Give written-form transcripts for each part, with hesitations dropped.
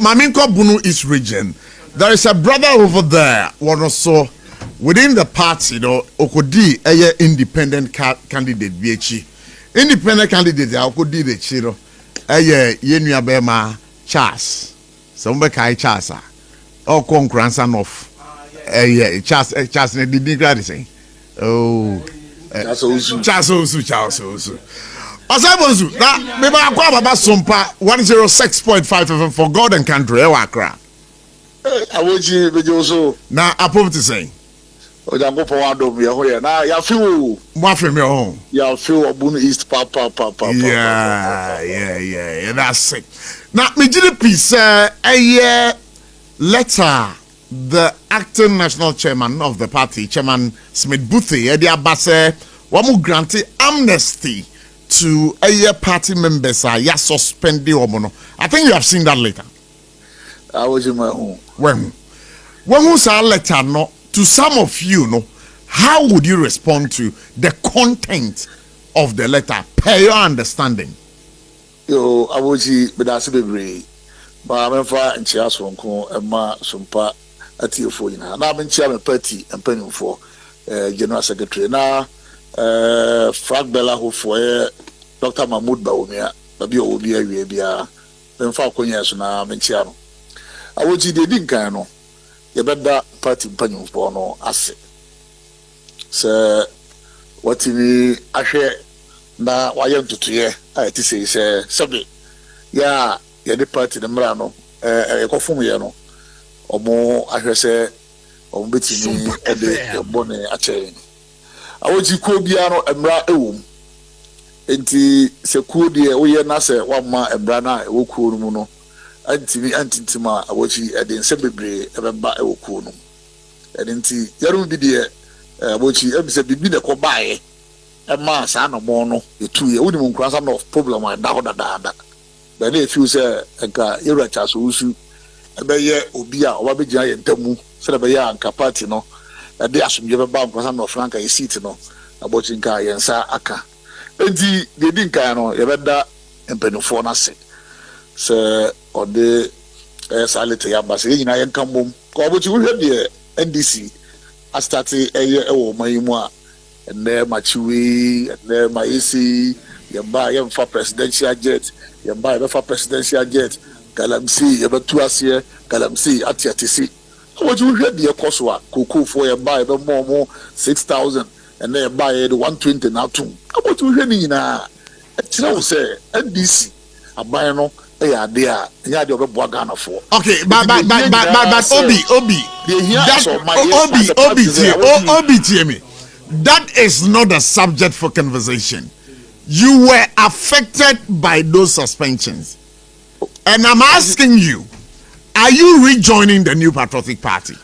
Maminko Bunu East region, there is a brother over there, one also within the party, Okodi, a independent candidate, BHE. Independent candidate, Okodi the Chiro, a Yenya Bema Charles. Somebody Kai Charles, or grandson of Charles, didn't graduate. Oh, Charles Osu. Asabozu, that maybe I call about SOMPA 106.5 FM for God and country. Accra. I want you also. Now, I prove to say. Oh, I'm going to be here. Now, you feel more from your home. You feel Bunu East, papa. Yeah. That's it. Now, me did a piece, a letter. The acting national chairman of the party, Chairman Smith Boothie, Eddie Abase, wamu granted amnesty to a party members are suspended omono. I think you have seen that letter. I was in my home. When was our letter no to some of you no? How would you respond to the content of the letter per your understanding? Yo, I was but that's a bit but I'm far and cheers from Emma SOMPA at your phone. Now I'm in chairman party and penning for General Secretary. Now Frank Bella who for Dr. Mahmoud Baumia, Babi Obia, then Falconia, so now I'm in chairman. I would see the Dinkano, you better party penning for no asset. Sir, what in I share now, why am to hear? I say, Sabi, yeah, the party the Mrano, a cofumiano, or more, I say, or betting me at the bonnet a chain. I want you cool piano and bra room. Enti se kudia we na se one ma e brana e wokuo no mu no antimi antintima awochi e den se bebre e beba e wokuo no enti yaru bi de awochi e bi se bibi de ko bae e ma sa no mo no etu ye woni mu nkransa no problem a da ho da ba na efi se enka yero cha so usu e be ye obi a oba be gina ye ntamu se na be ya anka party no e de asomje be ba nkransa no franka ye seat no awochi nka yensa aka enti de din kan no ye beda empenufo na se se ode salite ya ba se nyina ye kan mom ko bochi wo hwe de NDC a start eye wo mayimu a ene machiwe ene maisi ye ba ye fa presidential jet ye ba ye fa presidential jet galamsi ye betu ase galamsi atiatisi ko bochi wo hwe de koso a kokofo ye ba ye be mo 6,000 and then buy the 120 now too. About you hearing na say NDC a buy no there yeah the Ghana for. Okay, but Obi, that is not a subject for conversation. You were affected by those suspensions. And I'm asking you, are you rejoining the New Patriotic Party?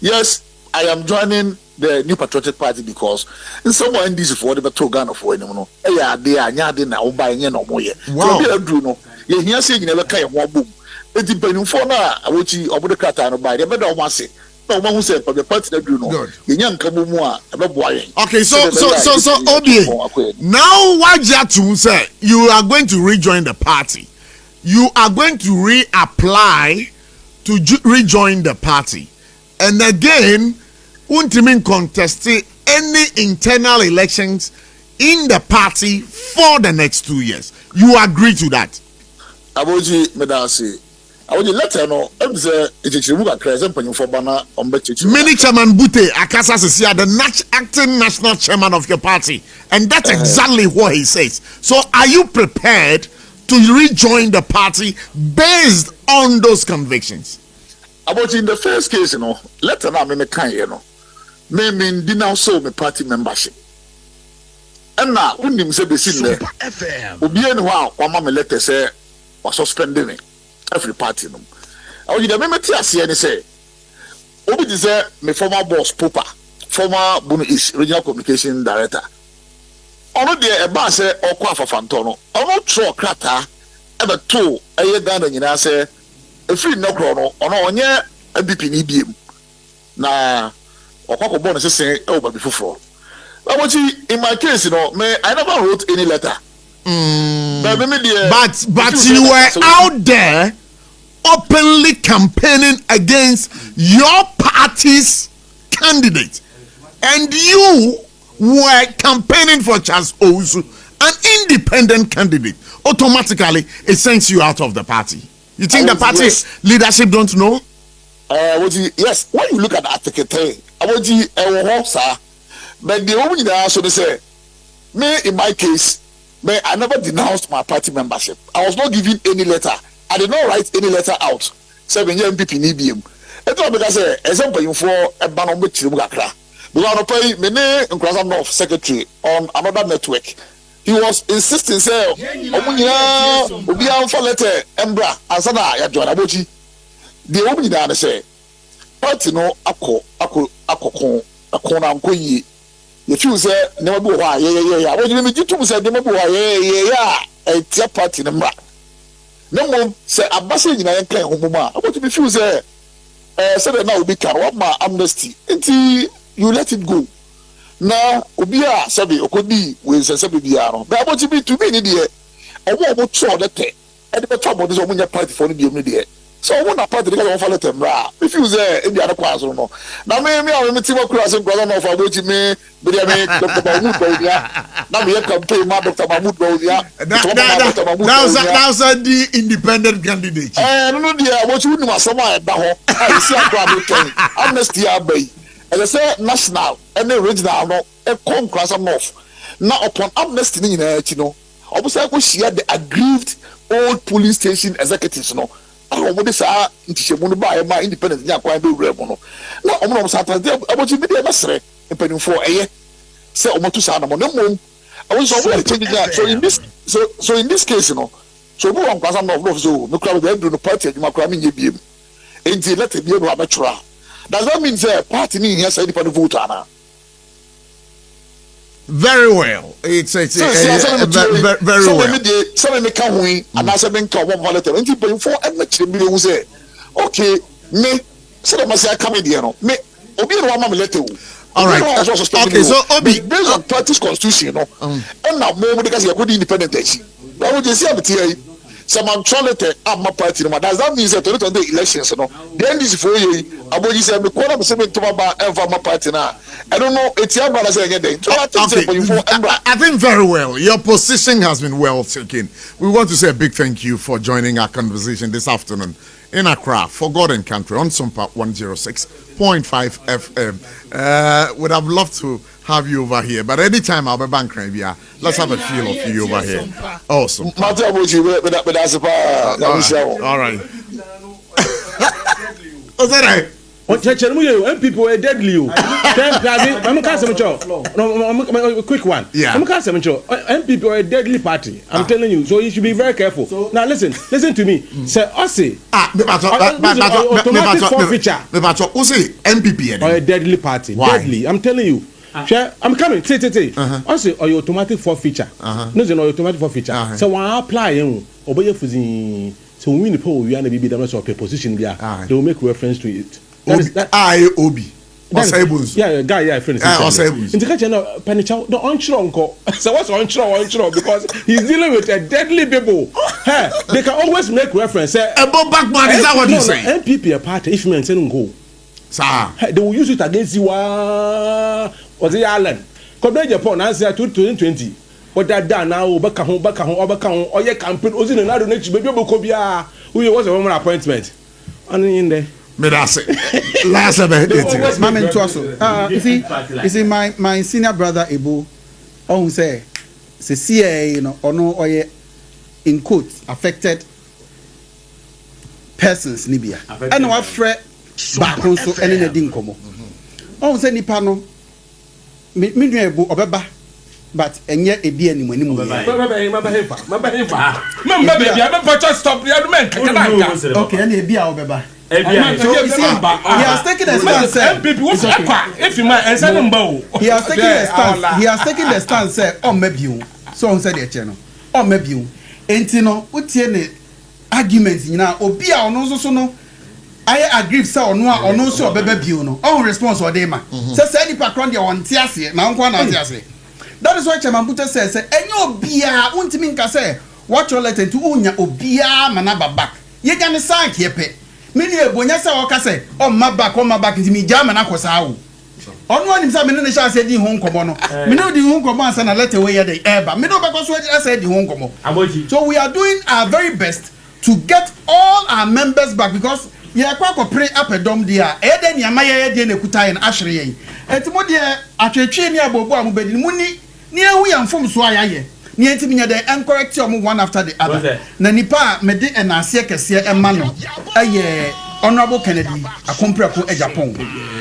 Yes, I am joining the New Patriotic Party because in some way this for the better Ghana for no. Yeah, they are nyade na oba nye no moye. Wow. So be no. Ye hia say nyina be kai ho abom. Enti penufo na awochi obodo krata no ba. They be do mo ase. No mo hu say the party na dru no. Ye nya nka mo mu a e be boa yen. Okay, so Obi. Now what you say you are going to rejoin the party. You are going to reapply to rejoin the party. And again, Untimin contested any internal elections in the party for the next 2 years. You agree to that? Aboji medasi. Aboji letter no. Ebze echichimuga kreze mpanyin bana ombechichi. Mini Chairman Bute Akasa Sisia, the acting national chairman of your party, and that's exactly what he says. So, are you prepared to rejoin the party based on those convictions? About in the first case, let alone me can me denounce my party membership. And now, when him say the SOMPA FM, will be anyhow, one mama letter say was suspending every party. I will remember to see any say. Obi say my former boss, Popa, former Bunu East Regional Communication Director. Ono de e ba say okwa fafanto no. Ono tro krata e be to eye Ghana nyina say efiri nokro no ono onye ABP ni biem na okwa bo no sesen e oba bi foforo. But in my case, I never wrote any letter. But you were out there openly campaigning against your party's candidate, and you were campaigning for Charles Owusu, an independent candidate. Automatically, it sends you out of the party. You think the party's leadership don't know? Yes, when you look at Article 3, but the only answer they say, me in my case, I never denounced my party membership. I was not given any letter. I did not write any letter out. 7 year MPP in EBM. It's not because example you for a ban on which you gakra. But I pay me North secretary on another network. He was insisting say, for letter Embra Asana ya John Abochi. The only thing say, party no ako na nkoyi. If you say never be why yeah. What you mean to say never be why yeah. A party number. No more say abase nyina yen kan homoma. What you be feel say say that now be can what my amnesty. Until you let it go. Na obi a sabi okodi we say sabi bia no. But what you be to me ni dey. Owo tro that e dey better about this omunya party for no be me dey. So when a party because of let them ra. If you say in the other class no. Now me team class in brother no for about me Dr. Mahmoud Bawdia. Now me campaign ma Dr. Mahmoud Bawdia. That's the independent candidate. No dear what you know someone da ho. I see a amnesty abay. And they say national and regional no e come class north. Now upon amnesty ni na no. Obusa ko share the aggrieved old police station executives no. Omo de sa ntishemu no ba ma independent nya kwa be wura mu no na omo no sa tande abochi bi de basre empanimfo eye se omo to sa na mo no mom I was so change so in this case no so we wan kwasa no so me kra be do no party adwuma kra me nye biem enti let e biem abetra does that mean say party ni here say independent vote ana. Very well. It's very well. Some me can win and I say me can one letter. And people for and me say, okay, me say must say come here no. Me obi no want me letter. All right. Okay, so Obi based on party's constitution no. And now more because you go independent. But we just see am here. Some letter am my party no. Does that mean that the elections no? Then this for you aboji say me call am say me to ba my party na. I don't know. It's your brother saying again. I think very well. Your position has been well taken. We want to say a big thank you for joining our conversation this afternoon in Accra for God and Country on SOMPA 106.5 FM. Would have loved to have you over here, but anytime I'll be back, let's have a feel of you over here. Awesome. All right. What's that right? And people are deadly. I'm quick one. Yeah. And people are a deadly party. I'm telling you. So you should be very careful. So, now listen to me. Say, automatic forfeiture. MPP or a deadly party. Why? Deadly. I'm telling you. I'm coming. Say. Also, or your automatic forfeiture. No, automatic forfeiture. So when I apply, obey for so when the poll we are the damage of a position there, they will make reference to it. IOB. Yeah, guy, yeah, friend. In the kitchen, Panichao, the onshore uncle. So what's onshore? Because he's dealing with a deadly people. Hey, they can always make reference. About Buckman, is that what you say? MPP a party, if men send go. Sir. They will use it against you or the island. Come Japan, answer 2020. What that done now, Bacahon, or your campaign was in another nature, baby Bocobia, who was a woman appointment. And in there. Last you see, my senior brother Ebu, on say, CIA, or no, or in quotes, affected persons, Libya. And what threat back on so any dinkomo. On say Nipano, Midway Obeba, but and yet a beer any money. Okay, and a beer Obeba. So he has taken a stance. If you might answer them both, he has taken a stance. He has taken the stance. Say, oh maybe you. So on said the channel. Oh maybe you. And you know what any arguments you know. Obia or no so no. I agree with or no so baby you know. On response or dema. So say any background you want tiasi. Na unkwa na tiasi. That is why Chairman Bute says, "Enyo bia untimi nka say watch your letter to unya obia manaba back." Ye gane sank yepe. Mini ebonya say o ka say o ma back ntimi jama na kosa wo. Onu anim say me ne sha say di ho nkomo no. Me no di ho nkomo ansa na letter we ye dey eba. Me no because we say di ho nkomo. So we are doing our very best to get all our members back because ye kwa pray up a dom dia e de niama ye de na kuta en ahwere ye. Etimo de atwetwe ni abobo amubedi muni ni ehu ya mfom so ayaye. Ni entimi nya de incorrect omo one after the other. Na nipa me de enase kese ema no aye Honorable Kennedy akompreko e Japan.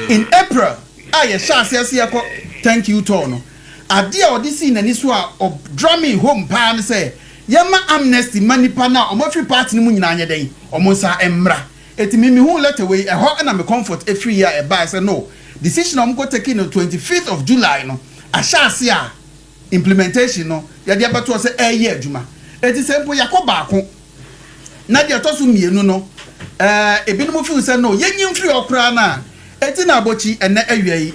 In April aye sha ase ko thank you to no. Ade a odisi na ni so a drumming home pa ne say yema amnesty manipa na omofri party ni mu nyina anye den omonsa emra. Etimi mi hu let away e ho na me comfort every year e buy say no decision am go take in the 25th of July no ashase a implementation no ya de abato say eye adwuma eti sempo yakoba ako na de to so mienu no ebinom feel say no yenyim free okra na eti na abochi ene awai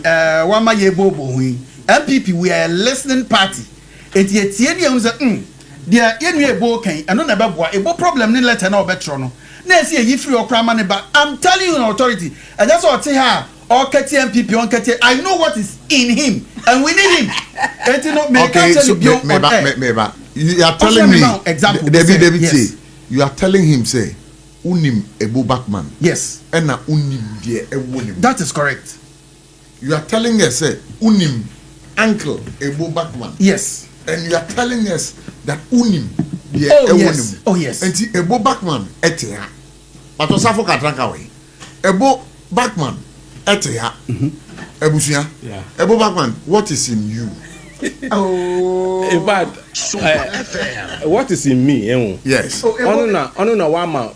wama ye bobo hu MPP we are a listening party eti etie de hu say dia yenu ebo kan eno na beboa ebo problem ni letter na obetro no na esi eyi free okra ma ne ba. I'm telling you an authority and that's what say her or Keti MPP on Keti. I know what is in him and we need him. Okay, so you are telling me example David yes. You are telling him say unim ebo Buckman. Yes. And na unim die ewonim. That is correct. You are telling us say unim uncle ebo Buckman. Yes. And you are telling us that unim die ewonim. Yes. Oh yes. And ebo Buckman etia. But osafo katranka we. Ebo Buckman etia. Ebusia. Yeah. Ebo Buckman, what is in you? Oh. In fact, what is in me? Yes. Ono na wama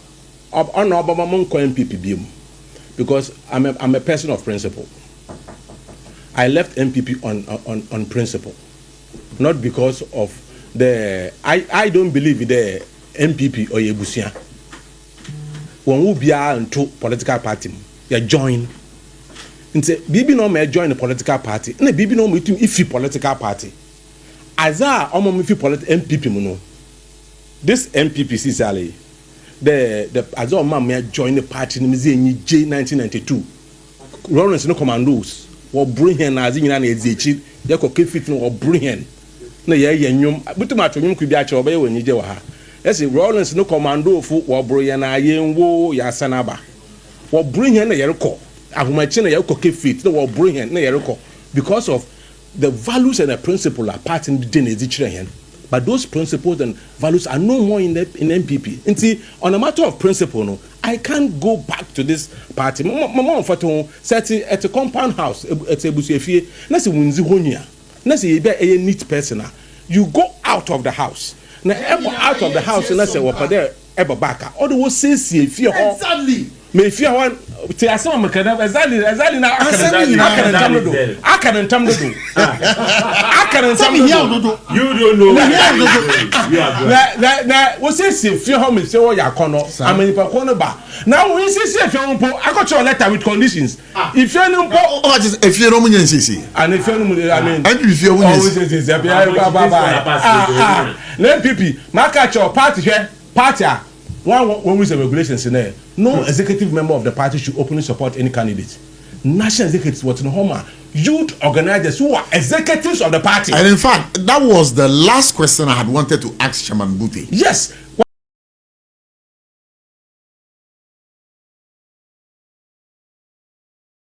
ono obama mon ko MPP biom because I'm a person of principle. I left MPP on principle, not because of the I don't believe in the MPP or Yebusia. When we be into political party, you join. Nti bibi no me join the political party. Na bibi no me team ifi political party. Aza omo me fi MPP mu no. This MPP Sisale. The aza omo me join the party ni mezi enyi J 1992. Lawrence no commandos. Wo bring hen azi nyina na ezechi. Ye ko kefit no wo bring hen. Na ye nwom. Butu ma twom ku bi a che obaye wonyi je wa ha. Yes, Lawrence no commando fu wo bring hen na ye nwo ya sanaba. Wo bring hen na ye rekọ. Because of the values and the principle are part in the but those principles and values are no more in MPP. And on a matter of principle, no, I can't go back to this party. My mom said at a compound house at a busefie. Nasi winzi honya. Nasi be a neat person. You go out of the house. Now out of the house and nasi wapa there eba baka. All the was say if you exactly. Me fear one to assume exactly na I can do. You don't know. That was say fear how me say what ya kono. I mean if I kono ba. Now we say if you I got your letter with conditions. If you no if you no munye nsisi. And if you no I mean and if you munye nsisi. Let people mark your party when we say regulations in there, no executive member of the party should openly support any candidate. National executives, what's in Homer, youth organizers who are executives of the party. And in fact, that was the last question I had wanted to ask Chairman Bute. Yes.